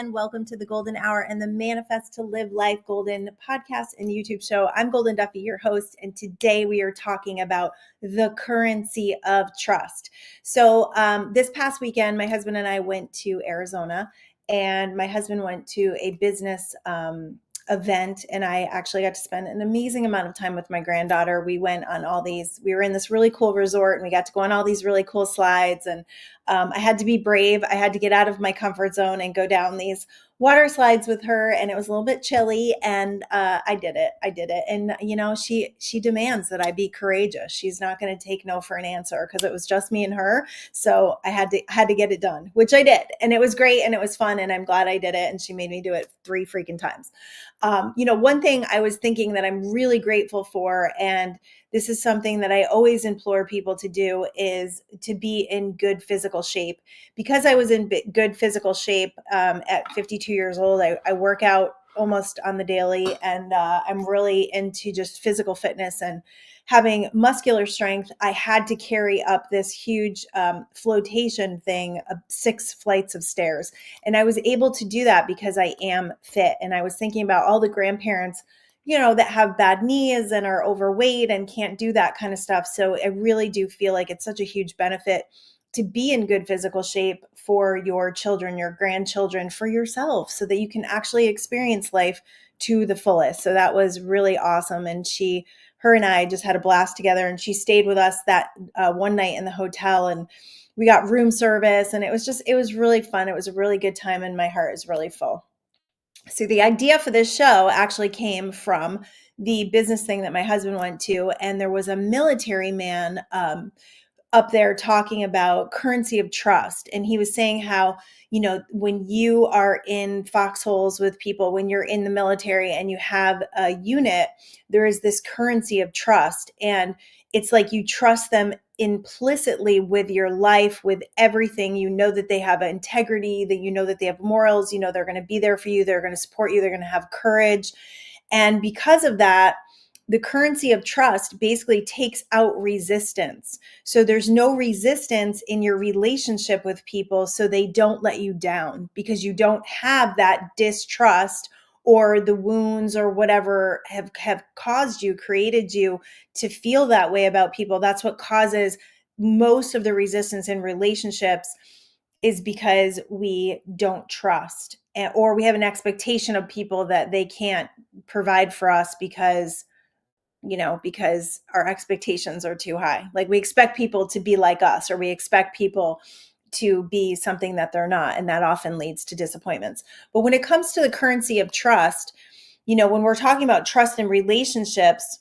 again. Welcome to the Golden Hour and the Manifest to Live Life Golden podcast and YouTube show. I'm Golden Duffy, your host, and today we are talking about the currency of trust. So this past weekend, my husband and I went to Arizona, and my husband went to a business event, and I actually got to spend an amazing amount of time with my granddaughter. We went on we were in this really cool resort, and we got to go on all these really cool slides, and I had to be brave. I had to get out of my comfort zone and go down these water slides with her, and it was a little bit chilly, and I did it. And she demands that I be courageous. She's not going to take no for an answer because it was just me and her. So I had to get it done, which I did, and it was great, and it was fun, and I'm glad I did it. And she made me do it 3 freaking times. One thing I was thinking that I'm really grateful for, and this is something that I always implore people to do, is to be in good physical shape. Because I was in good physical shape at 52 years old, I work out almost on the daily, and I'm really into just physical fitness and having muscular strength. I had to carry up this huge flotation thing, 6 flights of stairs. And I was able to do that because I am fit. And I was thinking about all the grandparents that have bad knees and are overweight and can't do that kind of stuff. So I really do feel like it's such a huge benefit to be in good physical shape for your children, your grandchildren, for yourself, so that you can actually experience life to the fullest. So that was really awesome. And her and I just had a blast together, and she stayed with us that one night in the hotel, and we got room service, and it was really fun. It was a really good time, and my heart is really full. So the idea for this show actually came from the business thing that my husband went to, and there was a military man up there talking about currency of trust. And he was saying how, when you are in foxholes with people, when you're in the military and you have a unit, there is this currency of trust. And it's like you trust them implicitly with your life, with everything. You know that they have integrity, that you know that they have morals, they're going to be there for you, they're going to support you, they're going to have courage. And because of that, the currency of trust basically takes out resistance. So there's no resistance in your relationship with people, so they don't let you down, because you don't have that distrust or the wounds or whatever have created you to feel that way about people. That's what causes most of the resistance in relationships, is because we don't trust, or we have an expectation of people that they can't provide for us because our expectations are too high. Like, we expect people to be like us, or we expect people to be something that they're not. And that often leads to disappointments. But when it comes to the currency of trust, when we're talking about trust in relationships,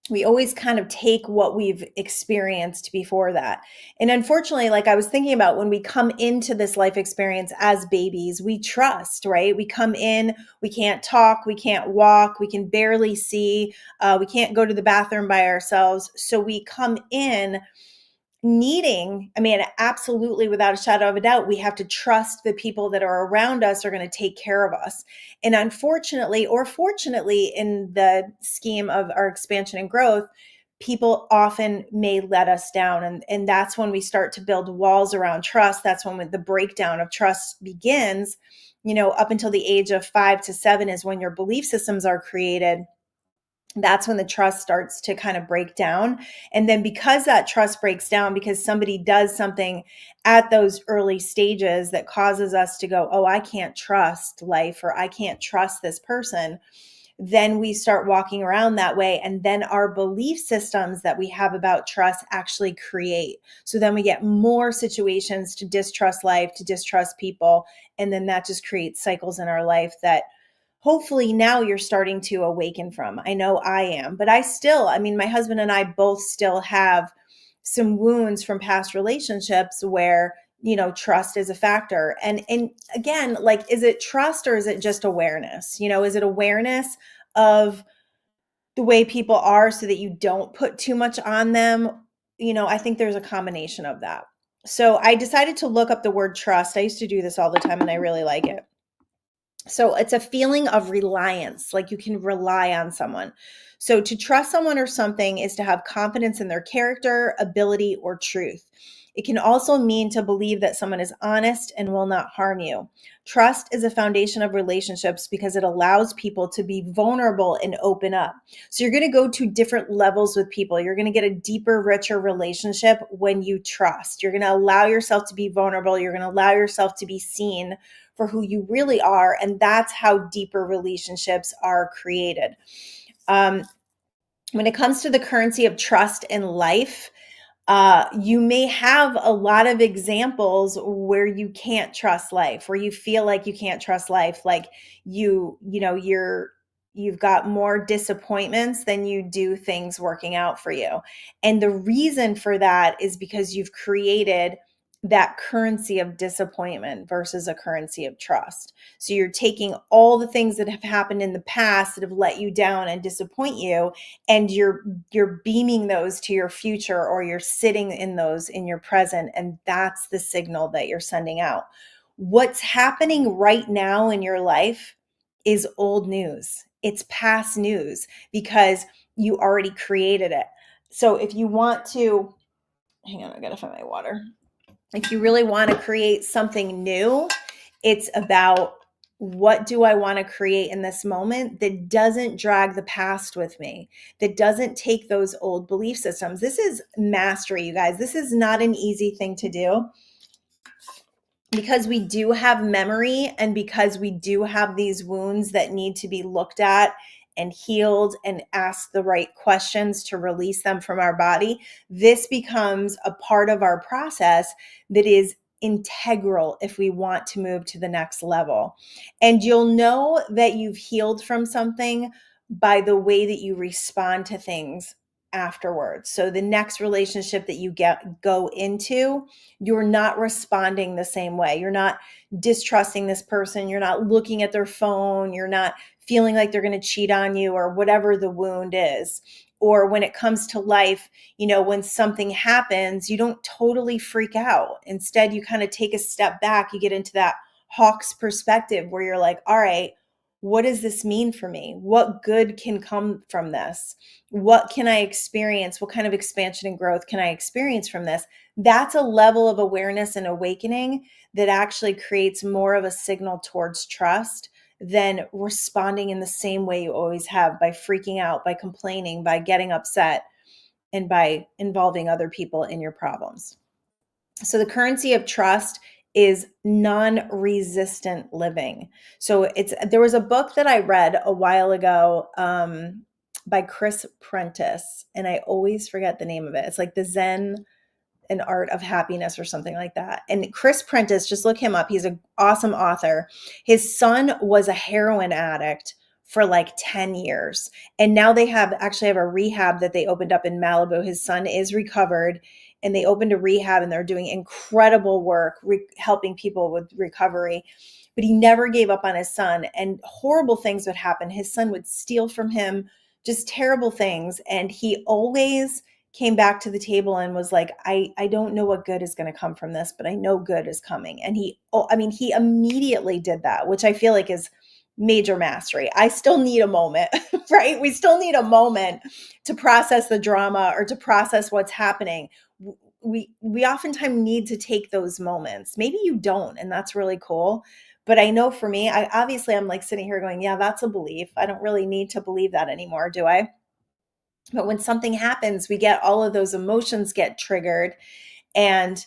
we always kind of take what we've experienced before that. And unfortunately, like I was thinking about, when we come into this life experience as babies, we trust, right? We come in, we can't talk, we can't walk, we can barely see, we can't go to the bathroom by ourselves. So we come in needing, absolutely, without a shadow of a doubt, we have to trust the people that are around us are going to take care of us. And unfortunately, or fortunately, in the scheme of our expansion and growth, people often may let us down. And that's when we start to build walls around trust. That's when the breakdown of trust begins. Up until the age of 5 to 7 is when your belief systems are created. That's when the trust starts to kind of break down. And then because that trust breaks down, because somebody does something at those early stages that causes us to go, oh, I can't trust life, or I can't trust this person, then we start walking around that way. And then our belief systems that we have about trust actually create. So then we get more situations to distrust life, to distrust people. And then that just creates cycles in our life that hopefully now you're starting to awaken from. I know I am, but my husband and I both still have some wounds from past relationships where, trust is a factor. And again, like, is it trust, or is it just awareness? Is it awareness of the way people are so that you don't put too much on them? I think there's a combination of that. So I decided to look up the word trust. I used to do this all the time, and I really like it. So it's a feeling of reliance, like you can rely on someone. So to trust someone or something is to have confidence in their character, ability, or truth. It can also mean to believe that someone is honest and will not harm you. Trust is a foundation of relationships because it allows people to be vulnerable and open up. So you're going to go to different levels with people. You're going to get a deeper, richer relationship when you trust. You're going to allow yourself to be vulnerable. You're going to allow yourself to be seen for who you really are. And that's how deeper relationships are created. When it comes to the currency of trust in life, you may have a lot of examples where you can't trust life, where you feel like you can't trust life, like you've got more disappointments than you do things working out for you. And the reason for that is because you've created that currency of disappointment versus a currency of trust. So you're taking all the things that have happened in the past that have let you down and disappoint you, and you're beaming those to your future, or you're sitting in those in your present, and that's the signal that you're sending out. What's happening right now in your life is old news. It's past news because you already created it. So if you want to, hang on, I gotta find my water. If you really want to create something new, it's about, what do I want to create in this moment that doesn't drag the past with me, that doesn't take those old belief systems. This is mastery, you guys. This is not an easy thing to do, because we do have memory, and because we do have these wounds that need to be looked at and healed and asked the right questions to release them from our body. This becomes a part of our process that is integral if we want to move to the next level. And you'll know that you've healed from something by the way that you respond to things afterwards. So the next relationship that you go into, you're not responding the same way. You're not distrusting this person. You're not looking at their phone. You're not feeling like they're going to cheat on you, or whatever the wound is. Or when it comes to life, when something happens, you don't totally freak out. Instead, you kind of take a step back. You get into that hawk's perspective where you're like, all right, what does this mean for me? What good can come from this? What can I experience? What kind of expansion and growth can I experience from this? That's a level of awareness and awakening that actually creates more of a signal towards trust than responding in the same way you always have, by freaking out, by complaining, by getting upset, and by involving other people in your problems. So the currency of trust is non-resistant living. So there was a book that I read a while ago by Chris Prentice, and I always forget the name of it. It's like the Zen and Art of Happiness or something like that. And Chris Prentice, just look him up. He's an awesome author. His son was a heroin addict for like 10 years. And now they actually have a rehab that they opened up in Malibu. His son is recovered, and they opened a rehab, and they're doing incredible work helping people with recovery. But he never gave up on his son, and horrible things would happen. His son would steal from him, just terrible things. And he always came back to the table and was like, I don't know what good is going to come from this, but I know good is coming. And he immediately did that, which I feel like is major mastery. I still need a moment, right? We still need a moment to process the drama or to process what's happening. We oftentimes need to take those moments. Maybe you don't, and that's really cool. But I know for me, I'm like sitting here going, yeah, that's a belief. I don't really need to believe that anymore, do I? But when something happens, we get all of those emotions get triggered, and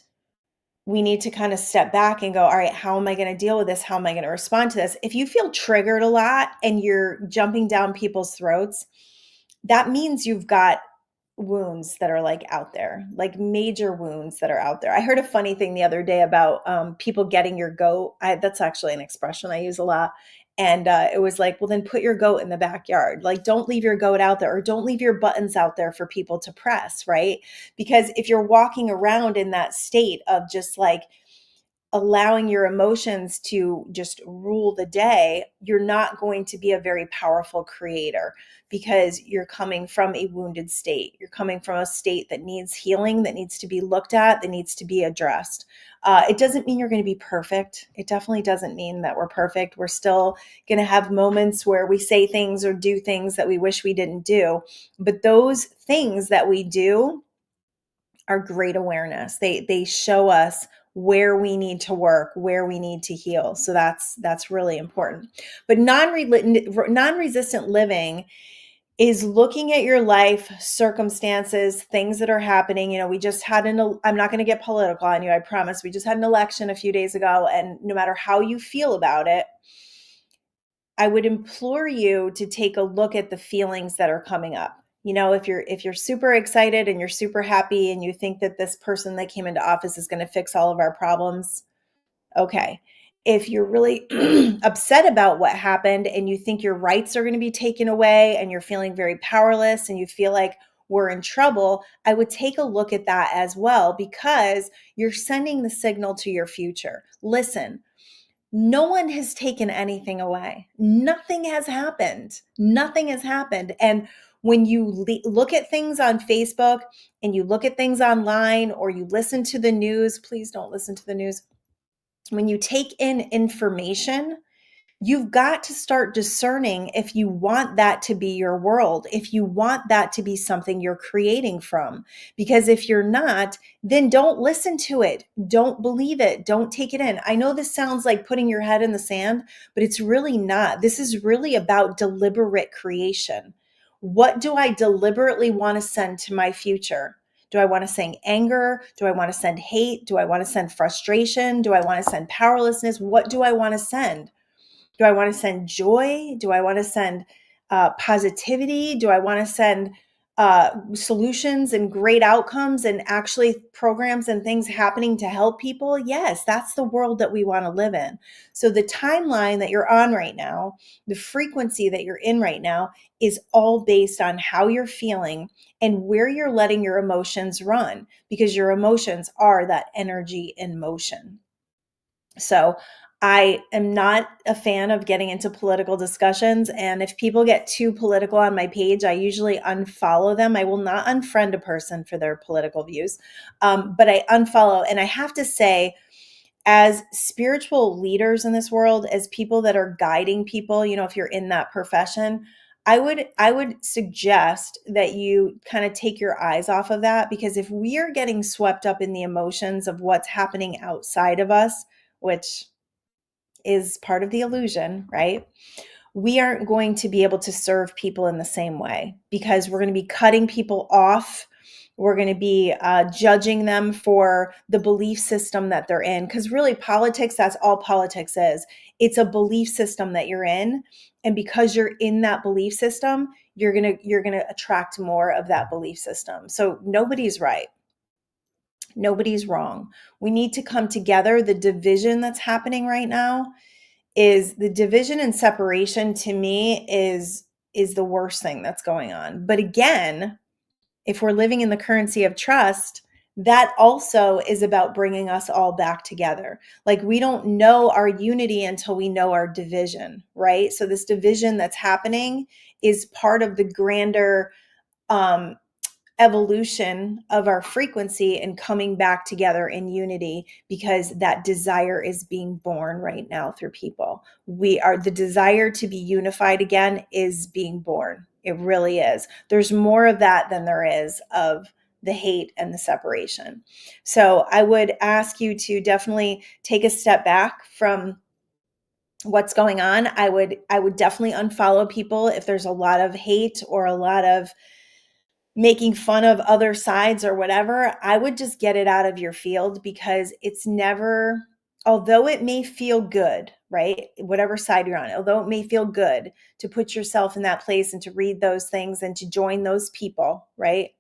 we need to kind of step back and go, all right, how am I going to deal with this? How am I going to respond to this? If you feel triggered a lot and you're jumping down people's throats, that means you've got wounds that are like out there, like major wounds that are out there. I heard a funny thing the other day about people getting your goat. That's actually an expression I use a lot. And it was like, well, then put your goat in the backyard. Like, don't leave your goat out there, or don't leave your buttons out there for people to press, right? Because if you're walking around in that state of just like allowing your emotions to just rule the day, you're not going to be a very powerful creator, because you're coming from a wounded state. You're coming from a state that needs healing, that needs to be looked at, that needs to be addressed. It doesn't mean you're going to be perfect. It definitely doesn't mean that we're perfect. We're still going to have moments where we say things or do things that we wish we didn't do. But those things that we do are great awareness. They show us where we need to work, where we need to heal. So that's really important. But non-resistant living is looking at your life circumstances, things that are happening. We just had I'm not going to get political on you, I promise. We just had an election a few days ago, and no matter how you feel about it, I would implore you to take a look at the feelings that are coming up. If you're super excited and you're super happy and you think that this person that came into office is going to fix all of our problems, okay. If you're really upset about what happened and you think your rights are going to be taken away and you're feeling very powerless and you feel like we're in trouble, I would take a look at that as well, because you're sending the signal to your future. Listen, no one has taken anything away. Nothing has happened. Nothing has happened. And when you look at things on Facebook and you look at things online, or you listen to the news, please don't listen to the news. When you take in information, you've got to start discerning if you want that to be your world, if you want that to be something you're creating from. Because if you're not, then don't listen to it. Don't believe it. Don't take it in. I know this sounds like putting your head in the sand, but it's really not. This is really about deliberate creation. What do I deliberately want to send to my future? Do I want to send anger? Do I want to send hate? Do I want to send frustration? Do I want to send powerlessness? What do I want to send? Do I want to send joy? Do I want to send positivity? Do I want to send solutions and great outcomes and actually programs and things happening to help people? Yes, that's the world that we want to live in. So the timeline that you're on right now, the frequency that you're in right now, is all based on how you're feeling and where you're letting your emotions run, because your emotions are that energy in motion. So I am not a fan of getting into political discussions. And if people get too political on my page, I usually unfollow them. I will not unfriend a person for their political views, but I unfollow. And I have to say, as spiritual leaders in this world, as people that are guiding people, if you're in that profession, I would suggest that you kind of take your eyes off of that, because if we are getting swept up in the emotions of what's happening outside of us, which is part of the illusion, right? We aren't going to be able to serve people in the same way, because we're going to be cutting people off. We're going to be judging them for the belief system that they're in. Because really, politics, that's all politics is. It's a belief system that you're in. And because you're in that belief system, you're gonna attract more of that belief system. So nobody's right. Nobody's wrong. We need to come together. The division that's happening right now, is the division and separation, to me, is the worst thing that's going on. But again, if we're living in the currency of trust, that also is about bringing us all back together. Like, we don't know our unity until we know our division, right? So this division that's happening is part of the grander evolution of our frequency and coming back together in unity, because that desire is being born right now through people. The desire to be unified again is being born. It really is. There's more of that than there is of the hate and the separation. So I would ask you to definitely take a step back from what's going on. I would definitely unfollow people if there's a lot of hate or a lot of making fun of other sides or whatever. I would just get it out of your field, because it's never, although it may feel good, right? Whatever side you're on, although it may feel good to put yourself in that place and to read those things and to join those people, right?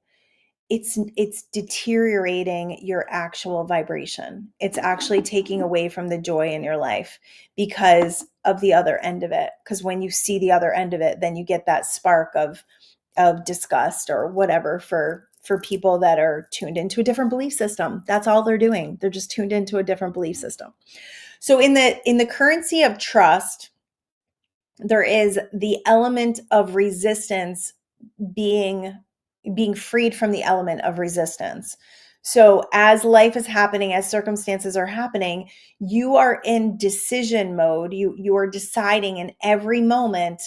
It's deteriorating your actual vibration. It's actually taking away from the joy in your life because of the other end of it. Because when you see the other end of it, then you get that spark of disgust or whatever for people that are tuned into a different belief system. That's all they're doing. They're just tuned into a different belief system. So in the currency of trust, there is the element of resistance being freed from the element of resistance. So as life is happening, as circumstances are happening, you are in decision mode. You are deciding in every moment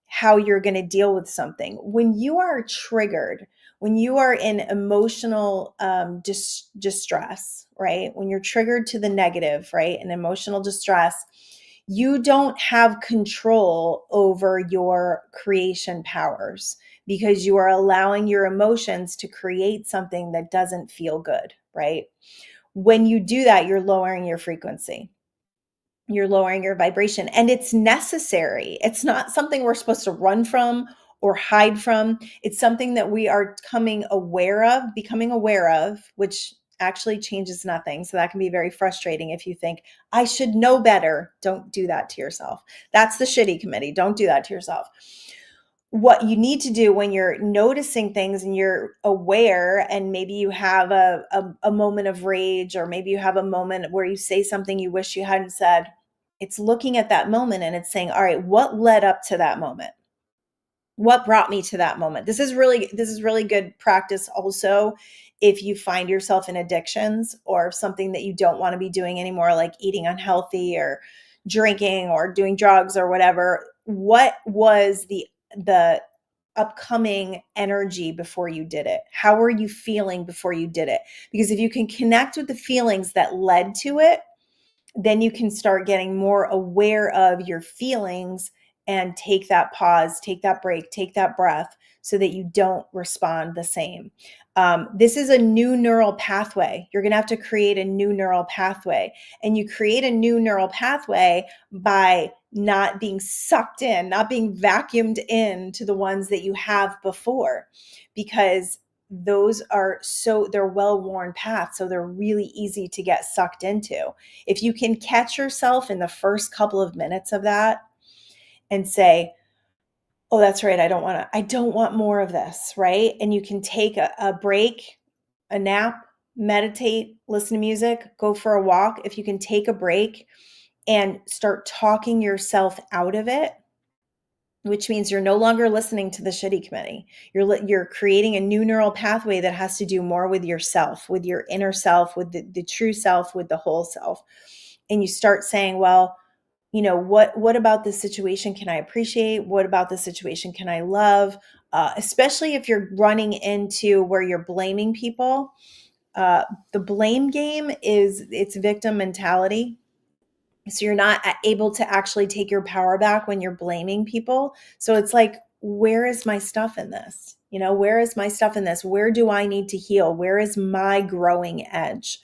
how you're going to deal with something. When you are triggered, when you are in emotional distress, right? When you're triggered to the negative, right? And emotional distress, you don't have control over your creation powers because you are allowing your emotions to create something that doesn't feel good, right? When you do that, you're lowering your frequency. You're lowering your vibration, and it's necessary. It's not something we're supposed to run from or hide from. It's something that we are becoming aware of, which actually changes nothing. So that can be very frustrating if you think, I should know better. Don't do that to yourself. That's the shitty committee. Don't do that to yourself. What you need to do when you're noticing things and you're aware, and maybe you have a moment of rage, or maybe you have a moment where you say something you wish you hadn't said, it's looking at that moment and it's saying, all right, what led up to that moment? What brought me to that moment? This is really good practice also if you find yourself in addictions or something that you don't want to be doing anymore, like eating unhealthy or drinking or doing drugs or whatever. What was the upcoming energy before you did it? How were you feeling before you did it? Because if you can connect with the feelings that led to it, then you can start getting more aware of your feelings and take that pause, take that break, take that breath so that you don't respond the same. This is a new neural pathway. You're going to have to create a new neural pathway. And you create a new neural pathway by not being sucked in, not being vacuumed in to the ones that you have before, because they're well-worn paths. So they're really easy to get sucked into. If you can catch yourself in the first couple of minutes of that and say, oh, that's right, I don't want more of this, right? And you can take a break, a nap, meditate, listen to music, go for a walk. If you can take a break and start talking yourself out of it, which means you're no longer listening to the shitty committee. You're creating a new neural pathway that has to do more with yourself, with your inner self, with the true self, with the whole self. And you start saying, well, what about this situation can I appreciate? What about this situation can I love? Especially if you're running into where you're blaming people. The blame game it's victim mentality. So you're not able to actually take your power back when you're blaming people. So it's like, where is my stuff in this? Where is my stuff in this? Where do I need to heal? Where is my growing edge?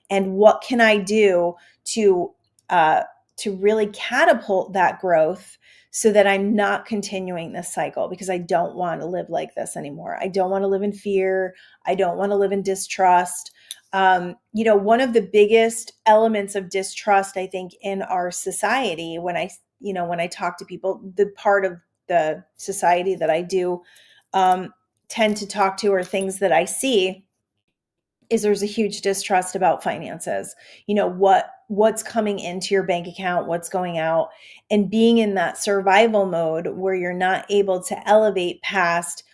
And what can I do to really catapult that growth so that I'm not continuing this cycle? Because I don't want to live like this anymore. I don't want to live in fear. I don't want to live in distrust. One of the biggest elements of distrust, I think, in our society, when I talk to people, the part of the society that I do tend to talk to, or things that I see, is there's a huge distrust about finances. What's coming into your bank account, what's going out, and being in that survival mode where you're not able to elevate past,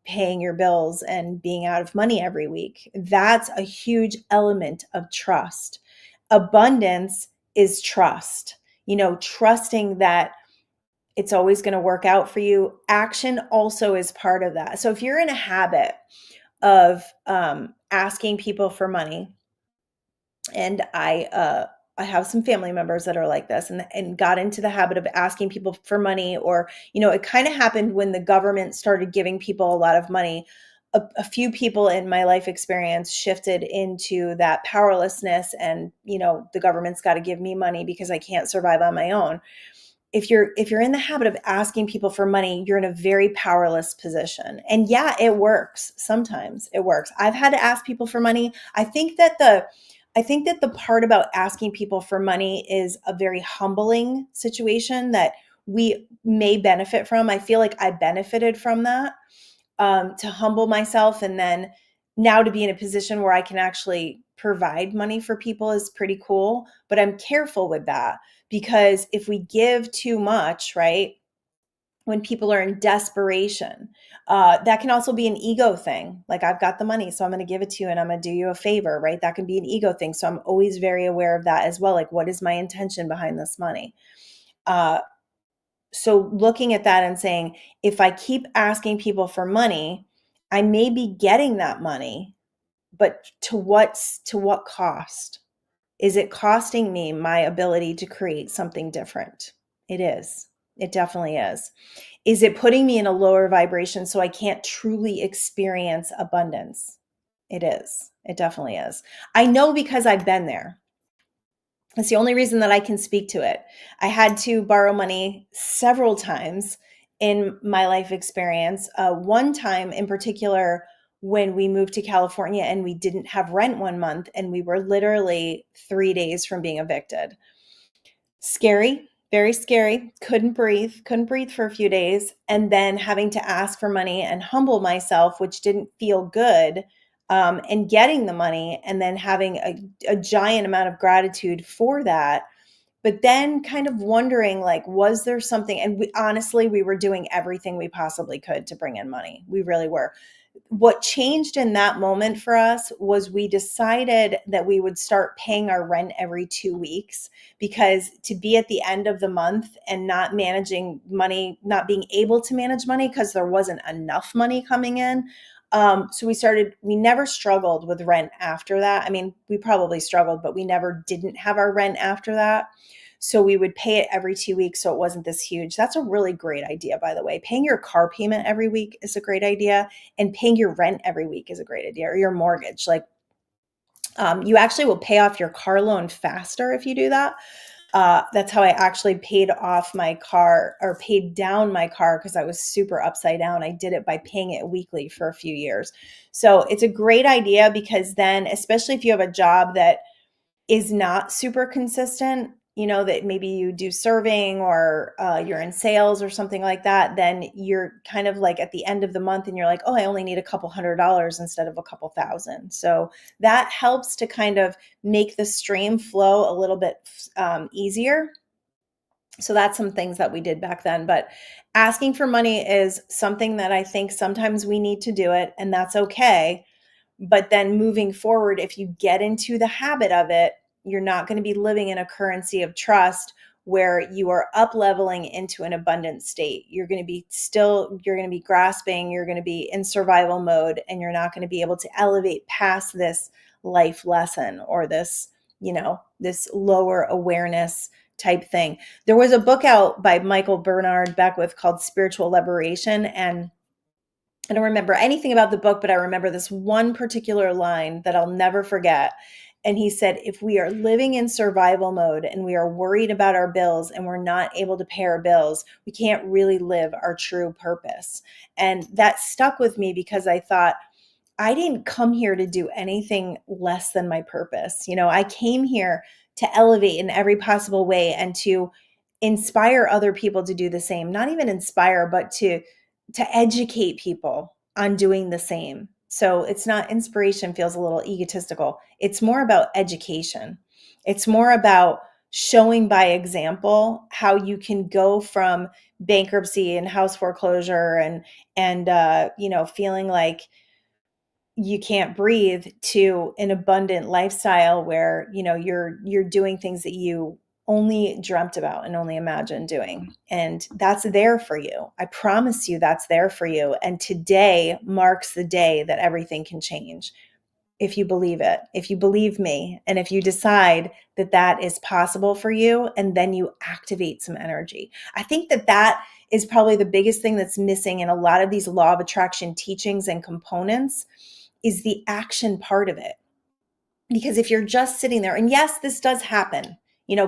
paying your bills and being out of money every week. That's a huge element of trust. Abundance is trust. Trusting that it's always going to work out for you. Action also is part of that. So if you're in a habit of asking people for money, and I have some family members that are like this, and got into the habit of asking people for money, or it kind of happened when the government started giving people a lot of money. A few people in my life experience shifted into that powerlessness, and the government's got to give me money because I can't survive on my own. If you're in the habit of asking people for money, you're in a very powerless position. And yeah, it works. Sometimes it works. I've had to ask people for money. I think that the part about asking people for money is a very humbling situation that we may benefit from. I feel like I benefited from that, to humble myself, and then now to be in a position where I can actually provide money for people is pretty cool. But I'm careful with that, because if we give too much, right, when people are in desperation, that can also be an ego thing. Like, I've got the money, so I'm going to give it to you and I'm going to do you a favor, right? That can be an ego thing. So I'm always very aware of that as well. Like, what is my intention behind this money? So looking at that and saying, if I keep asking people for money, I may be getting that money, but to what cost? Is it costing me my ability to create something different? It is. It definitely is. Is it putting me in a lower vibration so I can't truly experience abundance? It is. It definitely is. I know because I've been there. That's the only reason that I can speak to it. I had to borrow money several times in my life experience. One time in particular, when we moved to California and we didn't have rent one month, and we were literally 3 days from being evicted. Scary, very scary. Couldn't breathe for a few days. And then having to ask for money and humble myself, which didn't feel good. And getting the money and then having a giant amount of gratitude for that. But then kind of wondering, like, was there something? And honestly, we were doing everything we possibly could to bring in money. We really were. What changed in that moment for us was we decided that we would start paying our rent every 2 weeks, because to be at the end of the month and not managing money, not being able to manage money because there wasn't enough money coming in. So we never struggled with rent after that. I mean, we probably struggled, but we never didn't have our rent after that. So we would pay it every 2 weeks. So it wasn't this huge. That's a really great idea, by the way. Paying your car payment every week is a great idea. And paying your rent every week is a great idea, or your mortgage. Like, you actually will pay off your car loan faster if you do that. That's how I actually paid off my car, or paid down my car, because I was super upside down. I did it by paying it weekly for a few years. So it's a great idea, because then, especially if you have a job that is not super consistent, that maybe you do serving, or you're in sales or something like that, then you're kind of like at the end of the month and you're like, oh, I only need a couple $100s instead of a couple thousand. So that helps to kind of make the stream flow a little bit easier. So that's some things that we did back then. But asking for money is something that I think sometimes we need to do it, and that's okay. But then moving forward, if you get into the habit of it, you're not going to be living in a currency of trust where you are up leveling into an abundant state. You're going to be grasping, you're going to be in survival mode, and you're not going to be able to elevate past this life lesson, or this lower awareness type thing. There was a book out by Michael Bernard Beckwith called Spiritual Liberation, and I don't remember anything about the book, but I remember this one particular line that I'll never forget. And he said, if we are living in survival mode and we are worried about our bills and we're not able to pay our bills, we can't really live our true purpose. And that stuck with me, because I thought, I didn't come here to do anything less than my purpose. I came here to elevate in every possible way and to inspire other people to do the same. Not even inspire, but to educate people on doing the same. So it's not, inspiration feels a little egotistical. It's more about education. It's more about showing by example how you can go from bankruptcy and house foreclosure and feeling like you can't breathe, to an abundant lifestyle where you're doing things that you only dreamt about and only imagined doing. And that's there for you. I promise you that's there for you. And today marks the day that everything can change. If you believe it, if you believe me, and if you decide that that is possible for you, and then you activate some energy. I think that is probably the biggest thing that's missing in a lot of these law of attraction teachings and components, is the action part of it. Because if you're just sitting there, and yes, this does happen,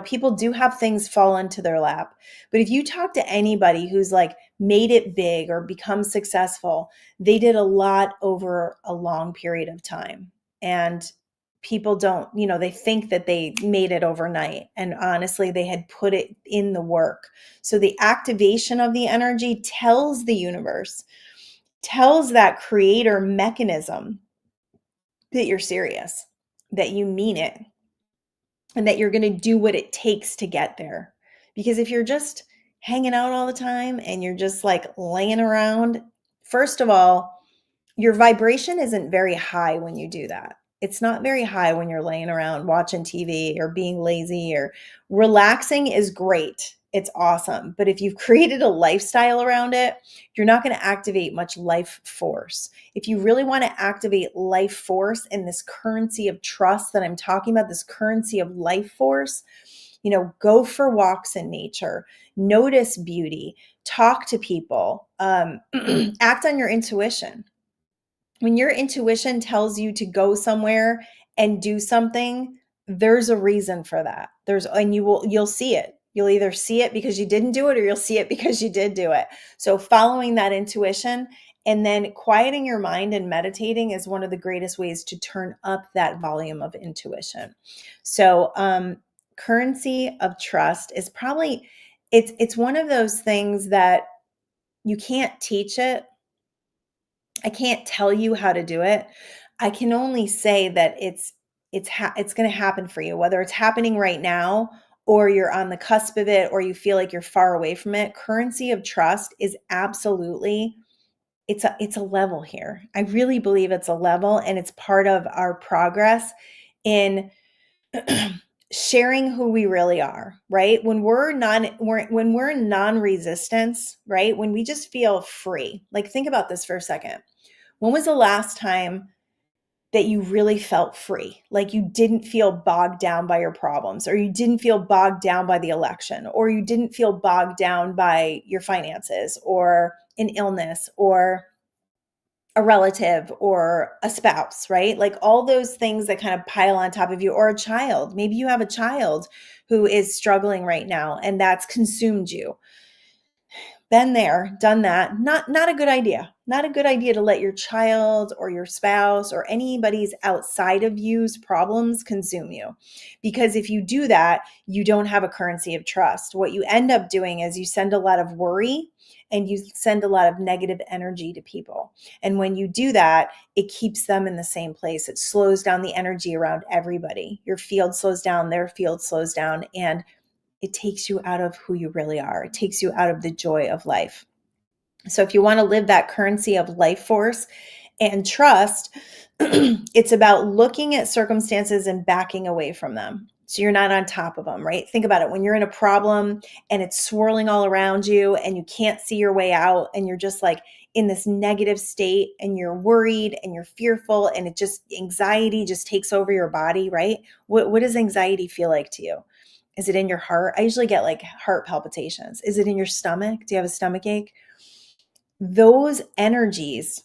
people do have things fall into their lap. But if you talk to anybody who's like made it big or become successful, they did a lot over a long period of time. And people don't, they think that they made it overnight. And honestly, they had put it in the work. So the activation of the energy tells the universe, tells that creator mechanism that you're serious, that you mean it, and that you're going to do what it takes to get there. Because if you're just hanging out all the time and you're just like laying around, first of all, your vibration isn't very high when you do that. It's not very high when you're laying around watching TV or being lazy, or relaxing is great. it's awesome. But if you've created a lifestyle around it, you're not going to activate much life force. If you really want to activate life force in this currency of trust that I'm talking about, this currency of life force, go for walks in nature, notice beauty, talk to people, act on your intuition. When your intuition tells you to go somewhere and do something, there's a reason for that. And you'll see it. You'll either see it because you didn't do it or you'll see it because you did do it. So following that intuition and then quieting your mind and meditating is one of the greatest ways to turn up that volume of intuition. So, currency of trust is probably, it's one of those things that you can't teach it. I can't tell you how to do it. I can only say that it's going to happen for you, whether it's happening right now or you're on the cusp of it or you feel like you're far away from it. Currency of trust is absolutely, it's a level here. I really believe it's a level, and it's part of our progress in sharing who we really are, right? When we're in non-resistance, right? When we just feel free. Like, think about this for a second. When was the last time that you really felt free? Like, you didn't feel bogged down by your problems, or you didn't feel bogged down by the election, or you didn't feel bogged down by your finances or an illness or a relative or a spouse, right? Like, all those things that kind of pile on top of you, or a child. Maybe you have a child who is struggling right now and that's consumed you. Been there, done that. Not a good idea. Not a good idea to let your child or your spouse or anybody's outside of you's problems consume you. Because if you do that, you don't have a currency of trust. What you end up doing is you send a lot of worry and you send a lot of negative energy to people. And when you do that, it keeps them in the same place. It slows down the energy around everybody. Your field slows down, their field slows down, and it takes you out of who you really are. It takes you out of the joy of life. So if you want to live that currency of life force and trust, it's about looking at circumstances and backing away from them. So you're not on top of them, right? Think about it. When you're in a problem and it's swirling all around you and you can't see your way out and you're just like in this negative state and you're worried and you're fearful and anxiety just takes over your body, right? What does anxiety feel like to you? Is it in your heart? I usually get like heart palpitations. Is it in your stomach? Do you have a stomach ache? Those energies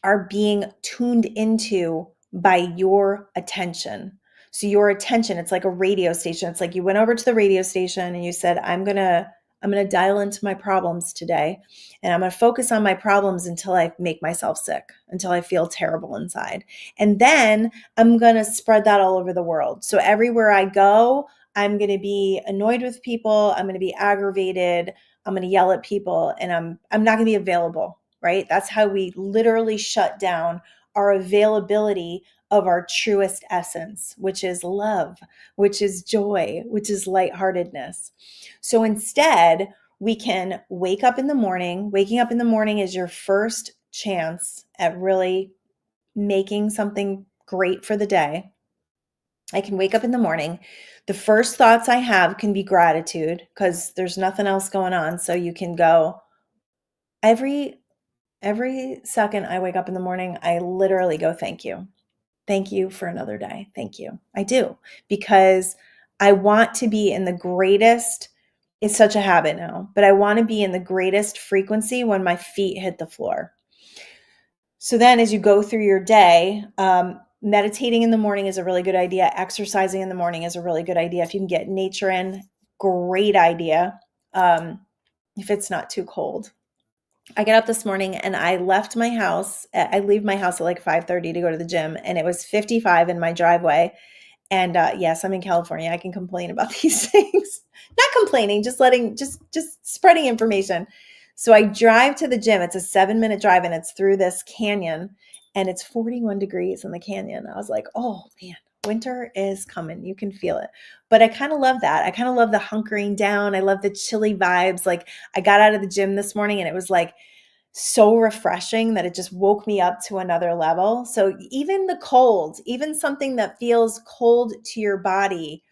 are being tuned into by your attention. So your attention, it's like a radio station. It's like you went over to the radio station and you said, I'm going to dial into my problems today, and I'm going to focus on my problems until I make myself sick, until I feel terrible inside. And then I'm going to spread that all over the world. So everywhere I go, I'm going to be annoyed with people. I'm going to be aggravated. I'm going to yell at people, and I'm not going to be available, right? That's how we literally shut down our availability of our truest essence, which is love, which is joy, which is lightheartedness. So instead, we can wake up in the morning. Waking up in the morning is your first chance at really making something great for the day. I can wake up in the morning. The first thoughts I have can be gratitude because there's nothing else going on. So you can go every second I wake up in the morning, I literally go, thank you. Thank you for another day. Thank you. I do, because I want to be in the greatest, it's such a habit now, but I want to be in the greatest frequency when my feet hit the floor. So then as you go through your day, meditating in the morning is a really good idea. Exercising in the morning is a really good idea. If you can get nature in, great idea. If it's not too cold. I get up this morning and I left my house. I leave my house at like 5:30 to go to the gym, and it was 55 in my driveway. And yes, I'm in California. I can complain about these things. Not complaining, just spreading information. So I drive to the gym. It's a 7-minute drive and it's through this canyon, and it's 41 degrees in the canyon. I was like, oh man, winter is coming. You can feel it. But I kind of love that. I kind of love the hunkering down. I love the chilly vibes. Like, I got out of the gym this morning and it was like so refreshing that it just woke me up to another level. So even the cold, even something that feels cold to your body,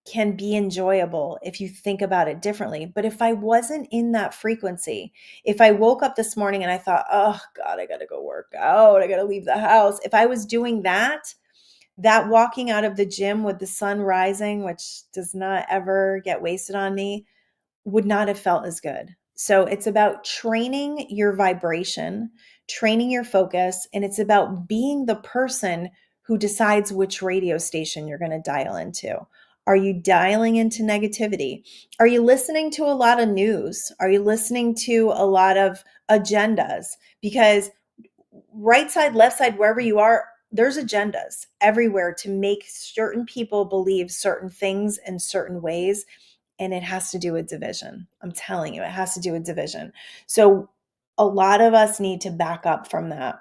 can be enjoyable if you think about it differently. But if I wasn't in that frequency, if I woke up this morning and I thought, oh God, I got to go work out, I got to leave the house. If I was doing that, that walking out of the gym with the sun rising, which does not ever get wasted on me, would not have felt as good. So it's about training your vibration, training your focus, and it's about being the person who decides which radio station you're going to dial into. Are you dialing into negativity? Are you listening to a lot of news? Are you listening to a lot of agendas? Because right side, left side, wherever you are, there's agendas everywhere to make certain people believe certain things in certain ways. And it has to do with division. I'm telling you, it has to do with division. So a lot of us need to back up from that.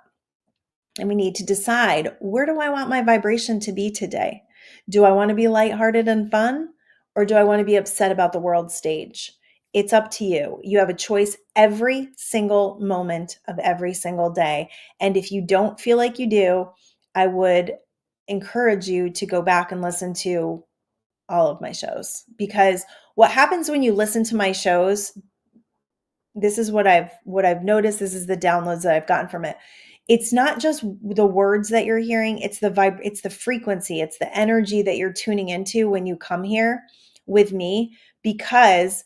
And we need to decide, where do I want my vibration to be today? Do I want to be lighthearted and fun? Or do I want to be upset about the world stage? It's up to you. You have a choice every single moment of every single day. And if you don't feel like you do, I would encourage you to go back and listen to all of my shows, because what happens when you listen to my shows, this is what I've noticed, this is the downloads that I've gotten from it. It's not just the words that you're hearing, it's it's the frequency, it's the energy that you're tuning into when you come here with me, because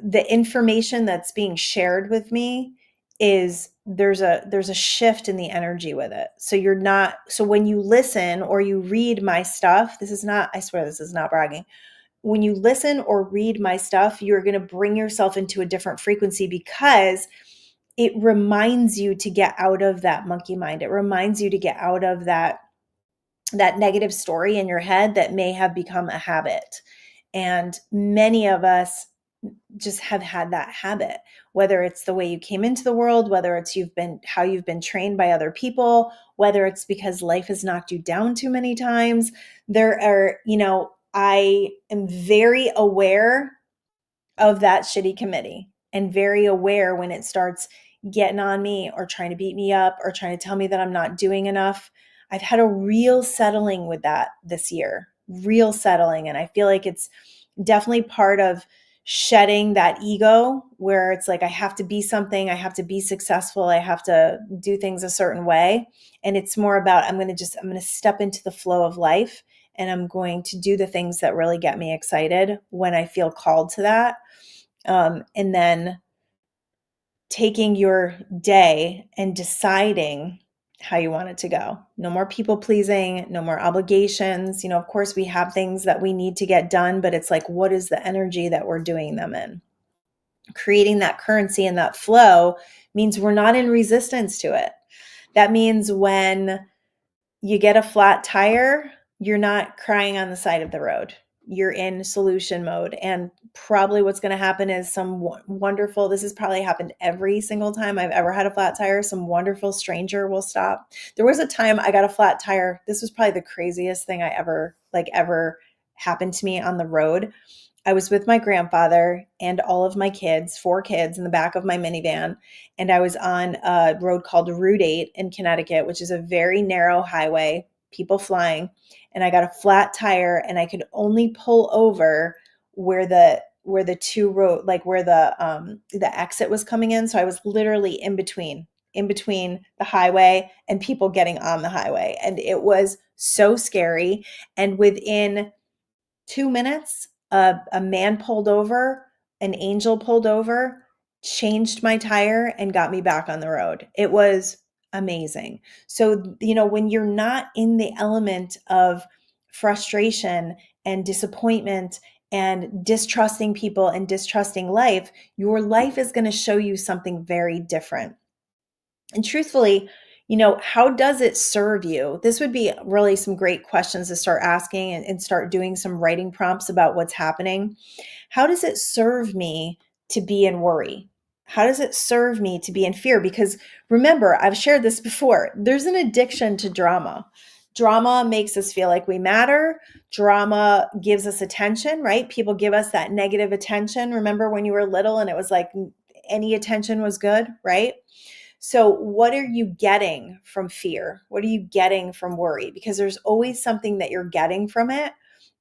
the information that's being shared with me is there's a shift in the energy with it. So you're not, so when you listen or you read my stuff, this is not, I swear this is not bragging, when you listen or read my stuff, you're going to bring yourself into a different frequency, because it reminds you to get out of that monkey mind. It reminds you to get out of that negative story in your head that may have become a habit. And many of us just have had that habit, whether it's the way you came into the world, whether it's how you've been trained by other people, whether it's because life has knocked you down too many times. There are, I am very aware of that shitty committee, and very aware when it starts getting on me or trying to beat me up or trying to tell me that I'm not doing enough. I've had a real settling with that this year, real settling. And I feel like it's definitely part of shedding that ego where it's like, I have to be something, I have to be successful, I have to do things a certain way. And it's more about, I'm going to step into the flow of life, and I'm going to do the things that really get me excited when I feel called to that. And then taking your day and deciding how you want it to go. No more people pleasing, no more obligations. Of course, we have things that we need to get done, but it's like, what is the energy that we're doing them in? Creating that currency and that flow means we're not in resistance to it. That means when you get a flat tire, you're not crying on the side of the road. You're in solution mode. And probably what's going to happen is some wonderful, this has probably happened every single time I've ever had a flat tire, some wonderful stranger will stop. There was a time I got a flat tire. This was probably the craziest thing I ever happened to me on the road. I was with my grandfather and all of my kids, 4 kids, in the back of my minivan. And I was on a road called Route 8 in Connecticut, which is a very narrow highway, people flying. And I got a flat tire, and I could only pull over where the two road, like where the exit was coming in. So I was literally in between the highway and people getting on the highway. And it was so scary. And within 2 minutes, a man pulled over, an angel pulled over, changed my tire, and got me back on the road. It was amazing. So, when you're not in the element of frustration and disappointment and distrusting people and distrusting life, your life is going to show you something very different. And truthfully, how does it serve you? This would be really some great questions to start asking, and start doing some writing prompts about what's happening. How does it serve me to be in worry? How does it serve me to be in fear? Because remember, I've shared this before, there's an addiction to drama. Drama makes us feel like we matter. Drama gives us attention, right? People give us that negative attention. Remember when you were little and it was like any attention was good, right? So what are you getting from fear? What are you getting from worry? Because there's always something that you're getting from it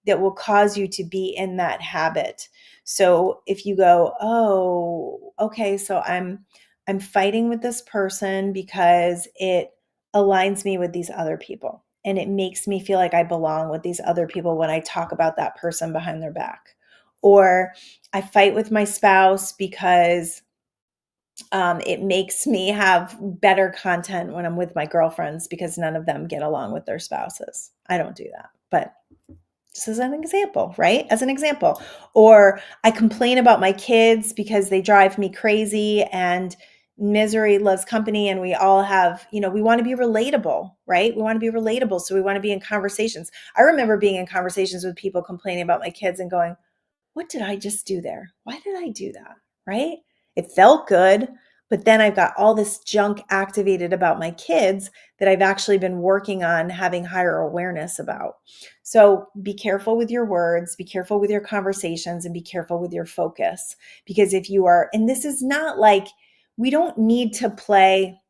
that will cause you to be in that habit. So if you go, oh, okay, so I'm fighting with this person because it aligns me with these other people and it makes me feel like I belong with these other people when I talk about that person behind their back. Or I fight with my spouse because it makes me have better content when I'm with my girlfriends because none of them get along with their spouses. I don't do that, but just as an example, right? As an example. Or I complain about my kids because they drive me crazy and misery loves company. And we all have, we want to be relatable, right? We want to be relatable. So we want to be in conversations. I remember being in conversations with people complaining about my kids and going, what did I just do there? Why did I do that? Right? It felt good, but then I've got all this junk activated about my kids that I've actually been working on having higher awareness about. So be careful with your words, be careful with your conversations, and be careful with your focus. Because if you are, and this is not like, we don't need to play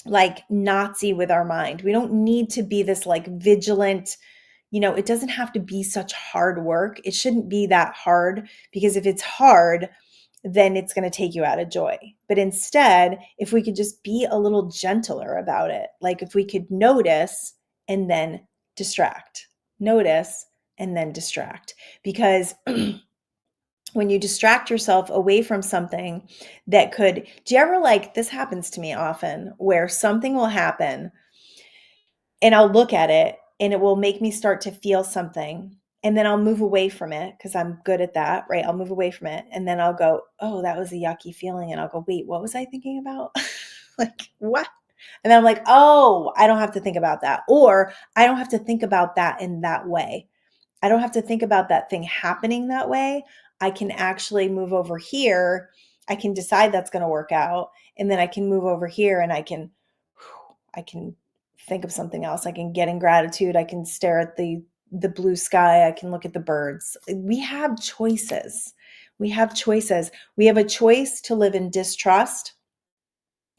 like Nazi with our mind. We don't need to be this like vigilant, it doesn't have to be such hard work. It shouldn't be that hard because if it's hard, then it's going to take you out of joy. But instead, if we could just be a little gentler about it, like if we could notice and then distract, notice and then distract. Because when you distract yourself away from something that could, do you ever like, this happens to me often where something will happen and I'll look at it and it will make me start to feel something. And then I'll move away from it because I'm good at that, right? I'll move away from it. And then I'll go, oh, that was a yucky feeling. And I'll go, wait, what was I thinking about? Like, what? And then I'm like, oh, I don't have to think about that. Or I don't have to think about that in that way. I don't have to think about that thing happening that way. I can actually move over here. I can decide that's going to work out. And then I can move over here and I can think of something else. I can get in gratitude. I can stare at the blue sky. I can look at the birds. We have choices. We have choices. We have a choice to live in distrust.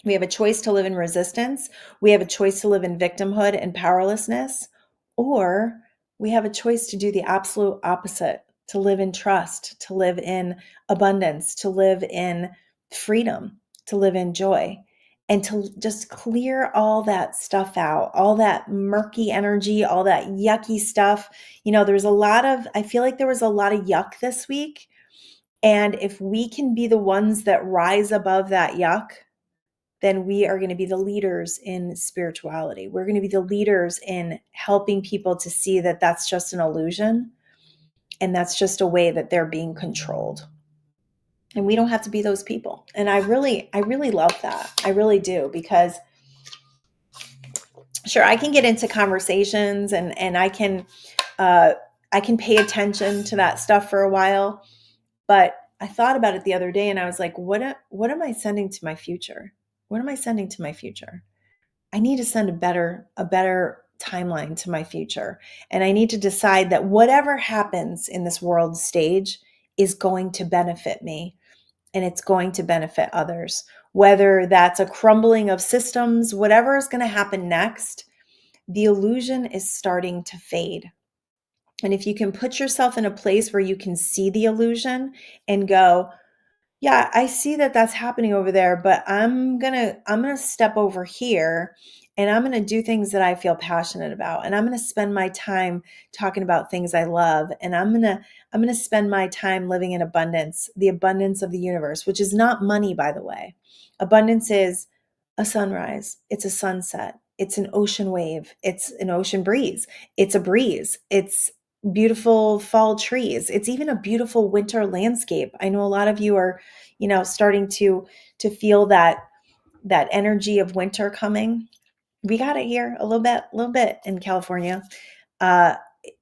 We have a choice to live in resistance. We have a choice to live in victimhood and powerlessness, or we have a choice to do the absolute opposite, to live in trust, to live in abundance, to live in freedom, to live in joy, and to just clear all that stuff out, all that murky energy, all that yucky stuff. I feel like there was a lot of yuck this week. And if we can be the ones that rise above that yuck, then we are going to be the leaders in spirituality. We're going to be the leaders in helping people to see that that's just an illusion and that's just a way that they're being controlled. And we don't have to be those people. And I really love that. I really do, because sure, I can get into conversations and I can pay attention to that stuff for a while, but I thought about it the other day and I was like, what am I sending to my future? What am I sending to my future? I need to send a better timeline to my future. And I need to decide that whatever happens in this world stage is going to benefit me and it's going to benefit others. Whether that's a crumbling of systems, whatever is going to happen next, the illusion is starting to fade. And if you can put yourself in a place where you can see the illusion and go, yeah, I see that that's happening over there, but I'm going to step over here and I'm going to do things that I feel passionate about. And I'm going to spend my time talking about things I love. And I'm going to spend my time living in abundance, the abundance of the universe, which is not money, by the way. Abundance is a sunrise. It's a sunset. It's an ocean wave. It's an ocean breeze. It's a breeze. It's beautiful fall trees. It's even a beautiful winter landscape. I know a lot of you are, starting to feel that energy of winter coming. We got it here a little bit in California.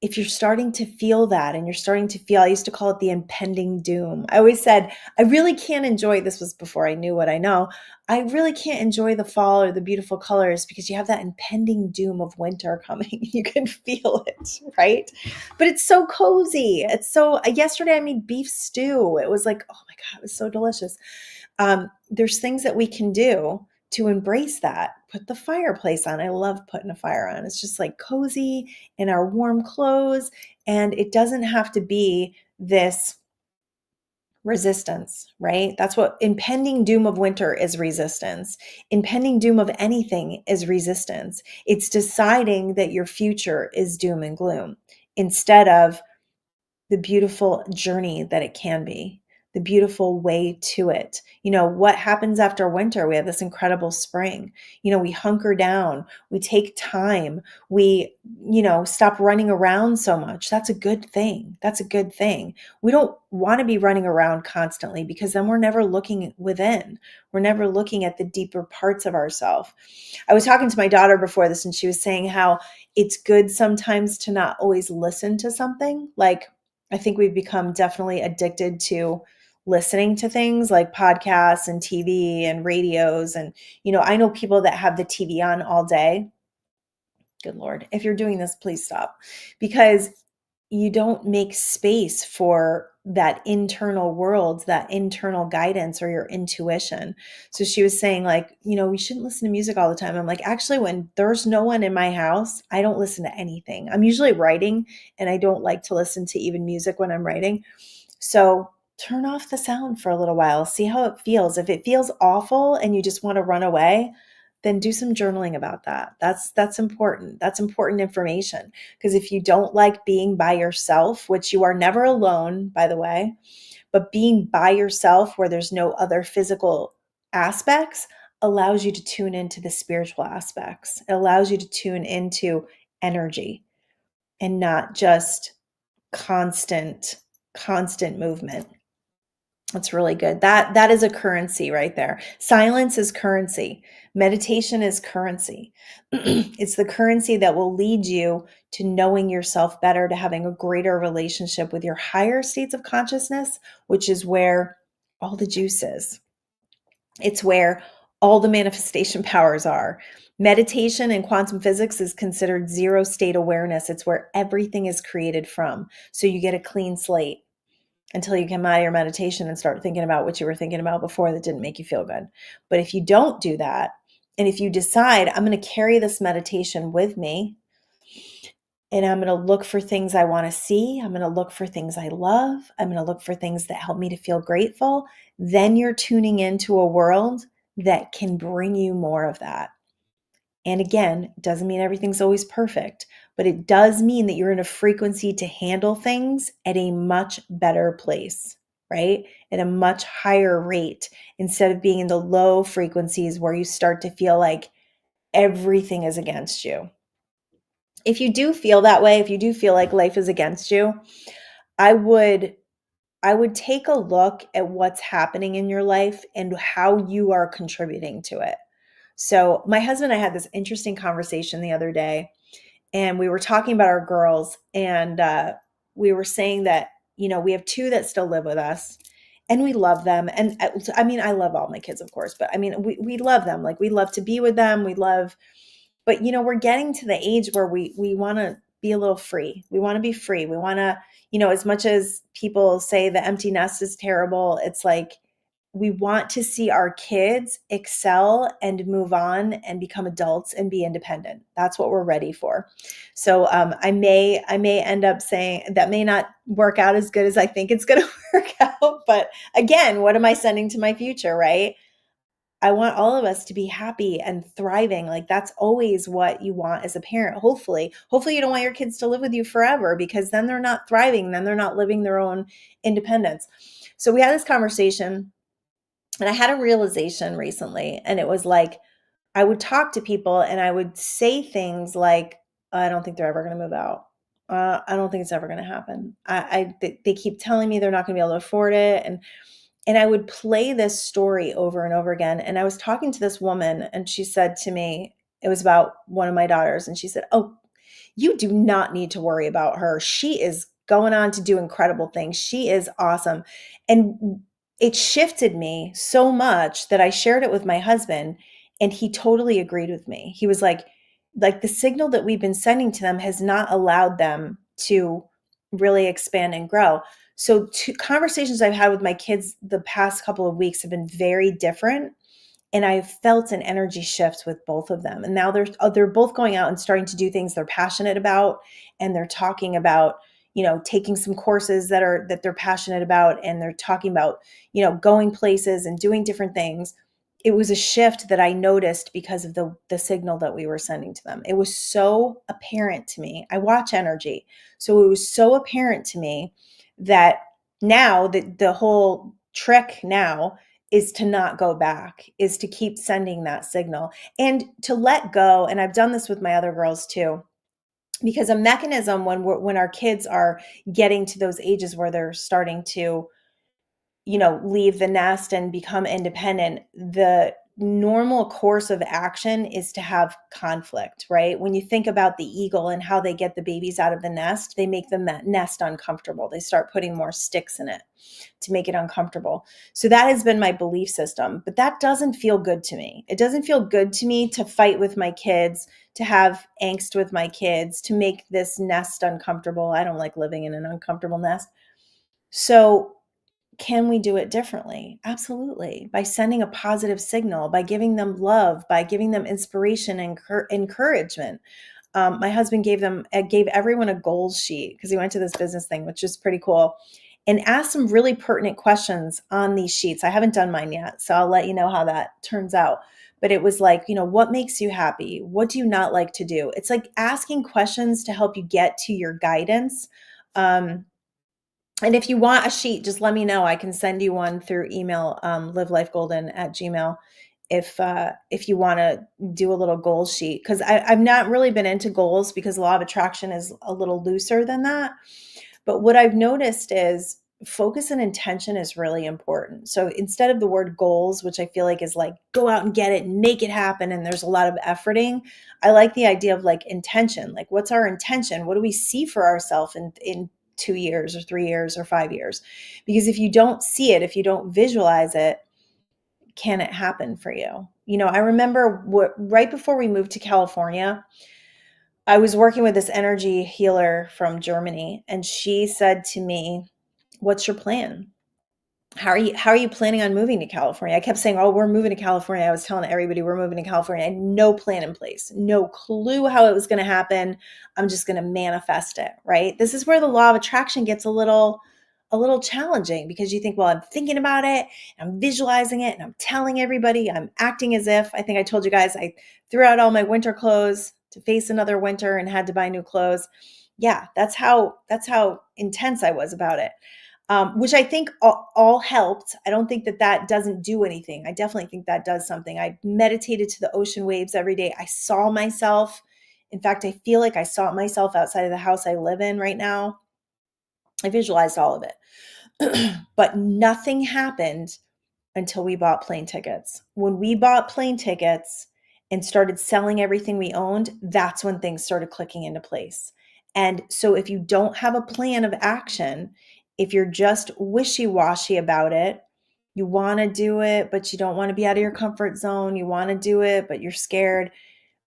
If you're starting to feel that and you're starting to feel, I used to call it the impending doom. I always said, I really can't enjoy, this was before I knew what I know, I really can't enjoy the fall or the beautiful colors because you have that impending doom of winter coming. You can feel it, right? But it's so cozy. Yesterday I made beef stew. It was like, oh my God, it was so delicious. There's things that we can do to embrace that. Put the fireplace on. I love putting a fire on. It's just like cozy in our warm clothes. And it doesn't have to be this resistance, right? That's what impending doom of winter is, resistance. Impending doom of anything is resistance. It's deciding that your future is doom and gloom instead of the beautiful journey that it can be, the beautiful way to it. What happens after winter? We have this incredible spring. We hunker down, we take time, we, stop running around so much. That's a good thing. That's a good thing. We don't want to be running around constantly because then we're never looking within. We're never looking at the deeper parts of ourselves. I was talking to my daughter before this, and she was saying how it's good sometimes to not always listen to something. Like, I think we've become definitely addicted to listening to things like podcasts and TV and radios. And, I know people that have the TV on all day. Good Lord. If you're doing this, please stop, because you don't make space for that internal world, that internal guidance or your intuition. So she was saying, like, we shouldn't listen to music all the time. I'm like, actually, when there's no one in my house, I don't listen to anything. I'm usually writing, and I don't like to listen to even music when I'm writing. So turn off the sound for a little while, see how it feels. If it feels awful and you just want to run away, then do some journaling about that. That's important. That's important information, because if you don't like being by yourself, which you are never alone, by the way, but being by yourself where there's no other physical aspects allows you to tune into the spiritual aspects. It allows you to tune into energy and not just constant movement. That's really good. That is a currency right there. Silence is currency. Meditation is currency. It's the currency that will lead you to knowing yourself better, to having a greater relationship with your higher states of consciousness, which is where all the juice is. It's where all the manifestation powers are. Meditation in quantum physics is considered zero state awareness. It's where everything is created from. So you get a clean slate until you come out of your meditation and start thinking about what you were thinking about before that didn't make you feel good. But if you don't do that, and if you decide, I'm going to carry this meditation with me, and I'm going to look for things I want to see, I'm going to look for things I love, I'm going to look for things that help me to feel grateful, then you're tuning into a world that can bring you more of that. And again, it doesn't mean everything's always perfect, but it does mean that you're in a frequency to handle things at a much better place, right? At a much higher rate, instead of being in the low frequencies where you start to feel like everything is against you. If you do feel that way, if you do feel like life is against you, I would take a look at what's happening in your life and how you are contributing to it. So my husband and I had this interesting conversation the other day, and we were talking about our girls, and we were saying that, we have two that still live with us, and we love them. And I mean, I love all my kids, of course, but I mean, we love them. Like, we love to be with them. But we're getting to the age where we want to be a little free. We want to be free. We want to, as much as people say the empty nest is terrible, it's like, we want to see our kids excel and move on and become adults and be independent. That's what we're ready for. So I may end up saying that may not work out as good as I think it's going to work out. But again, what am I sending to my future, right? I want all of us to be happy and thriving. Like, that's always what you want as a parent. Hopefully you don't want your kids to live with you forever, because then they're not thriving. Then they're not living their own independence. So we had this conversation, and I had a realization recently, and it was like, I would talk to people and I would say things like, I don't think they're ever going to move out. I don't think it's ever going to happen. They keep telling me they're not going to be able to afford it. And I would play this story over and over again. And I was talking to this woman, and she said to me, it was about one of my daughters. And she said, "Oh, you do not need to worry about her. She is going on to do incredible things. She is awesome." And it shifted me so much that I shared it with my husband, and he totally agreed with me. He was like the signal that we've been sending to them has not allowed them to really expand and grow. So conversations I've had with my kids the past couple of weeks have been very different. And I felt an energy shift with both of them. And now they're both going out and starting to do things they're passionate about. And they're talking about, taking some courses that they're passionate about. And they're talking about, going places and doing different things. It was a shift that I noticed because of the signal that we were sending to them. It was so apparent to me. I watch energy. So it was so apparent to me that now the whole trick now is to not go back, is to keep sending that signal and to let go. And I've done this with my other girls too, because a mechanism when our kids are getting to those ages where they're starting to, leave the nest and become independent, the normal course of action is to have conflict, right? When you think about the eagle and how they get the babies out of the nest, they make the nest uncomfortable. They start putting more sticks in it to make it uncomfortable. So that has been my belief system, but that doesn't feel good to me. It doesn't feel good to me to fight with my kids, to have angst with my kids, to make this nest uncomfortable. I don't like living in an uncomfortable nest. So can we do it differently? Absolutely. By sending a positive signal, by giving them love, by giving them inspiration and encouragement. My husband gave everyone a goals sheet because he went to this business thing, which is pretty cool, and asked some really pertinent questions on these sheets. I haven't done mine yet, so I'll let you know how that turns out. But it was like, what makes you happy? What do you not like to do? It's like asking questions to help you get to your guidance. And if you want a sheet, just let me know. I can send you one through email, livelifegolden@gmail. If you want to do a little goals sheet, because I've not really been into goals because law of attraction is a little looser than that. But what I've noticed is focus and intention is really important. So instead of the word goals, which I feel like is like go out and get it and make it happen, and there's a lot of efforting, I like the idea of like intention. Like, what's our intention? What do we see for ourselves in 2 years or 3 years or 5 years? Because if you don't see it, if you don't visualize it, can it happen for you? I remember right before we moved to California, I was working with this energy healer from Germany, and she said to me, "What's your plan? How are you planning on moving to California?" I kept saying, "Oh, we're moving to California." I was telling everybody we're moving to California. I had no plan in place, no clue how it was going to happen. I'm just going to manifest it, right? This is where the law of attraction gets a little challenging, because you think, well, I'm thinking about it, I'm visualizing it, and I'm telling everybody, I'm acting as if. I think I told you guys I threw out all my winter clothes to face another winter and had to buy new clothes. Yeah, that's how intense I was about it. Which I think all helped. I don't think that doesn't do anything. I definitely think that does something. I meditated to the ocean waves every day. I saw myself. In fact, I feel like I saw myself outside of the house I live in right now. I visualized all of it. But nothing happened until we bought plane tickets. When we bought plane tickets and started selling everything we owned, that's when things started clicking into place. And so if you don't have a plan of action, if you're just wishy-washy about it, you want to do it, but you don't want to be out of your comfort zone. You want to do it, but you're scared.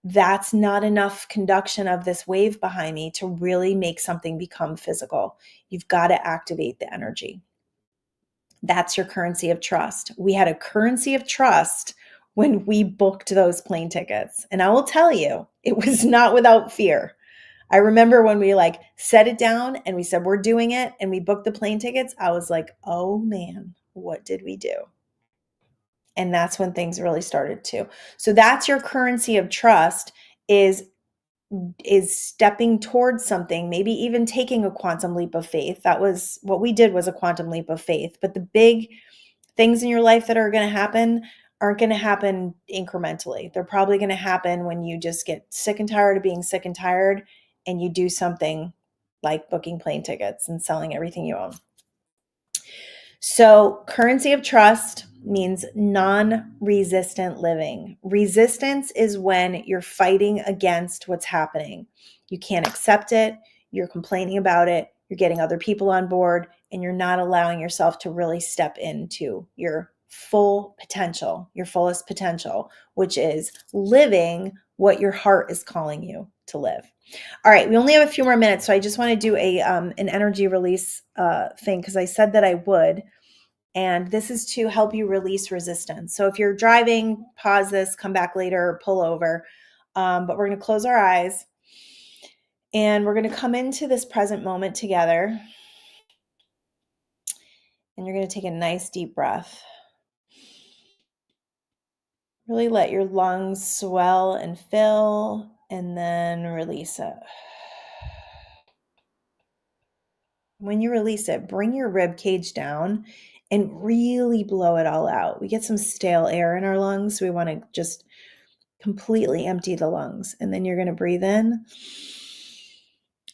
That's not enough conduction of this wave behind me to really make something become physical. You've got to activate the energy. That's your currency of trust. We had a currency of trust when we booked those plane tickets. And I will tell you, it was not without fear. I remember when we like set it down and we said, we're doing it, and we booked the plane tickets. I was like, oh man, what did we do? And that's when things really started to. So that's your currency of trust, is stepping towards something, maybe even taking a quantum leap of faith. That was what we did, was a quantum leap of faith. But the big things in your life that are going to happen aren't going to happen incrementally. They're probably going to happen when you just get sick and tired of being sick and tired, and you do something like booking plane tickets and selling everything you own. So currency of trust means non-resistant living. Resistance is when you're fighting against what's happening. You can't accept it. You're complaining about it. You're getting other people on board, and you're not allowing yourself to really step into your full potential, your fullest potential, which is living what your heart is calling you to live. All right, we only have a few more minutes, so I just want to do an energy release thing, because I said that I would. And this is to help you release resistance. So if you're driving, pause this, come back later, or pull over. But we're going to close our eyes and we're going to come into this present moment together. And you're going to take a nice deep breath. Really let your lungs swell and fill, and then release it. When you release it, bring your rib cage down and really blow it all out. We get some stale air in our lungs. So we want to just completely empty the lungs. And then you're going to breathe in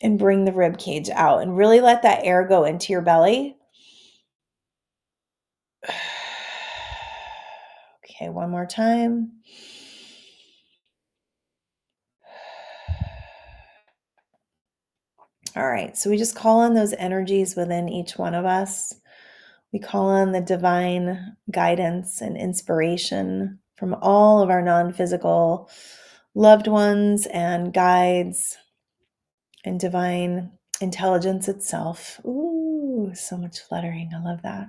and bring the rib cage out and really let that air go into your belly. Okay, one more time. All right, so we just call on those energies within each one of us. We call on the divine guidance and inspiration from all of our non-physical loved ones and guides and divine intelligence itself. Ooh, so much fluttering. I love that.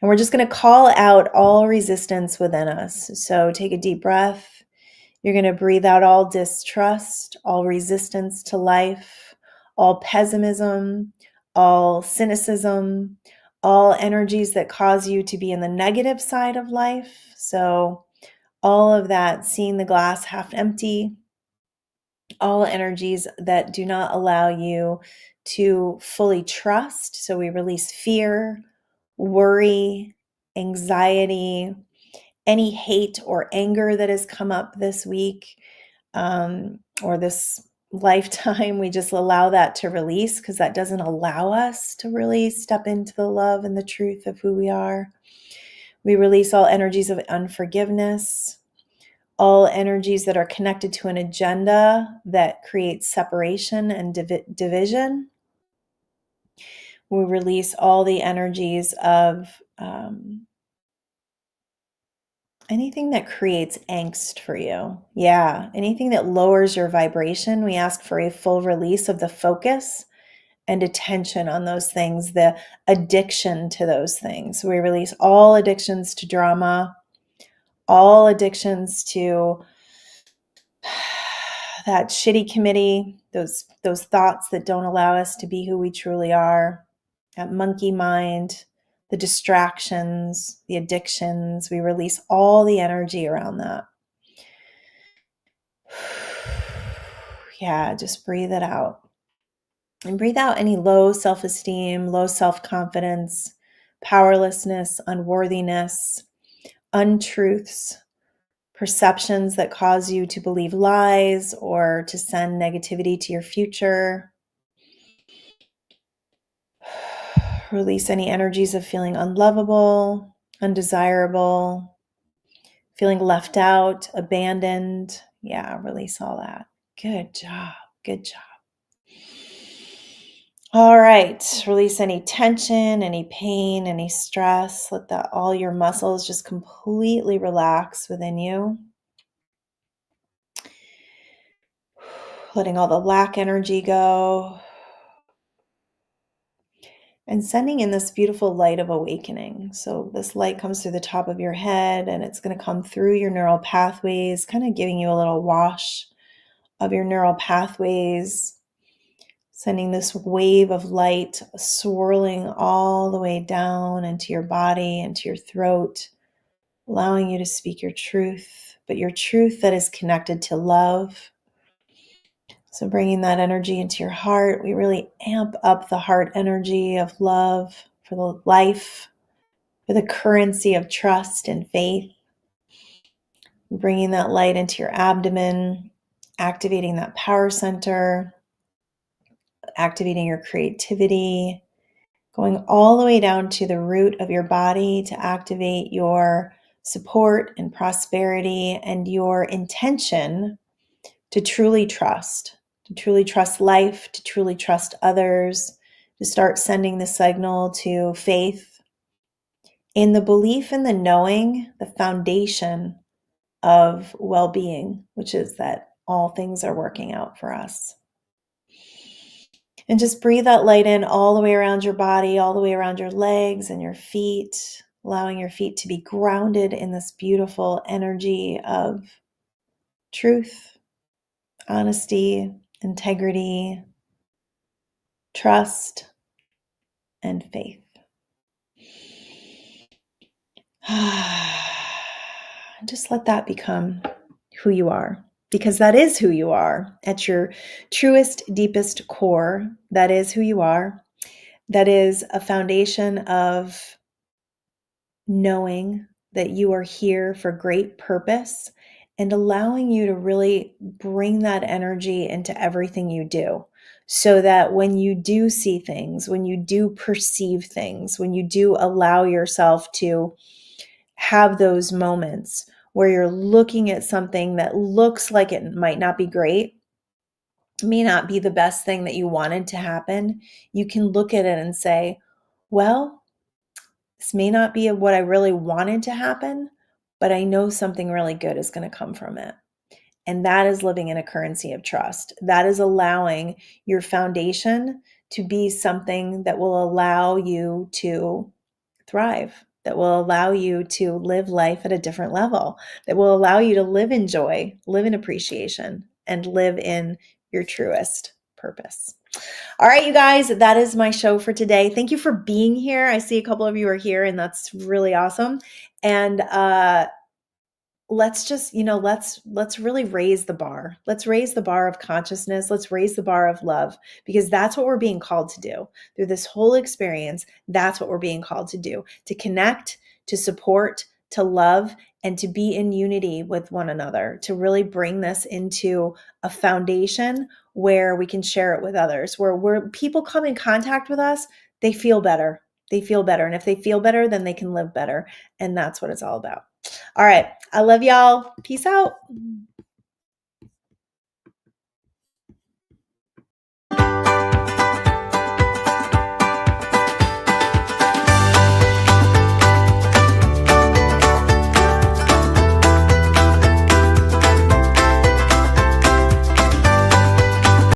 And we're just going to call out all resistance within us. So take a deep breath. You're going to breathe out all distrust, all resistance to life, all pessimism, all cynicism, all energies that cause you to be in the negative side of life. So all of that, seeing the glass half empty, all energies that do not allow you to fully trust. So we release fear, worry, anxiety, any hate or anger that has come up this week or this lifetime. We just allow that to release because that doesn't allow us to really step into the love and the truth of who we are. We release all energies of unforgiveness, all energies that are connected to an agenda that creates separation and division. We release all the energies of anything that creates angst for you. Yeah, anything that lowers your vibration. We ask for a full release of the focus and attention on those things, the addiction to those things. We release all addictions to drama, all addictions to that shitty committee, those thoughts that don't allow us to be who we truly are, that monkey mind, the distractions, the addictions. We release all the energy around that. Yeah, just breathe it out. And breathe out any low self-esteem, low self-confidence, powerlessness, unworthiness, untruths, perceptions that cause you to believe lies or to send negativity to your future. Release any energies of feeling unlovable, undesirable, feeling left out, abandoned. Yeah, release all that. Good job. Good job. All right. Release any tension, any pain, any stress. Let all your muscles just completely relax within you. Letting all the lack energy go. And sending in this beautiful light of awakening. So this light comes through the top of your head and it's going to come through your neural pathways, kind of giving you a little wash of your neural pathways, sending this wave of light swirling all the way down into your body, into your throat, allowing you to speak your truth, but your truth that is connected to love. So bringing that energy into your heart, we really amp up the heart energy of love for the life, for the currency of trust and faith. Bringing that light into your abdomen, activating that power center, activating your creativity, going all the way down to the root of your body to activate your support and prosperity and your intention to truly trust life, to truly trust others, to start sending the signal to faith in the belief and the knowing, the foundation of well-being, which is that all things are working out for us. And just breathe that light in all the way around your body, all the way around your legs and your feet. allowing your feet to be grounded in this beautiful energy of truth, honesty, integrity, trust, and faith. Just let that become who you are, because that is who you are at your truest, deepest core. That is who you are. That is a foundation of knowing that you are here for great purpose and allowing you to really bring that energy into everything you do. So that when you do see things, when you do perceive things, when you do allow yourself to have those moments where you're looking at something that looks like it might not be great, may not be the best thing that you wanted to happen, you can look at it and say, well, this may not be what I really wanted to happen, but I know something really good is going to come from it. And that is living in a currency of trust. That is allowing your foundation to be something that will allow you to thrive, that will allow you to live life at a different level, that will allow you to live in joy, live in appreciation, and live in your truest purpose. All right, you guys, that is my show for today. Thank you for being here. I see a couple of you are here, and that's really awesome. And let's just, let's really raise the bar. Let's raise the bar of consciousness. Let's raise the bar of love, because that's what we're being called to do through this whole experience. That's what we're being called to do, to connect, to support, to love, and to be in unity with one another, to really bring this into a foundation where we can share it with others, where people come in contact with us, they feel better. They feel better. And if they feel better, then they can live better. And that's what it's all about. All right. I love y'all. Peace out.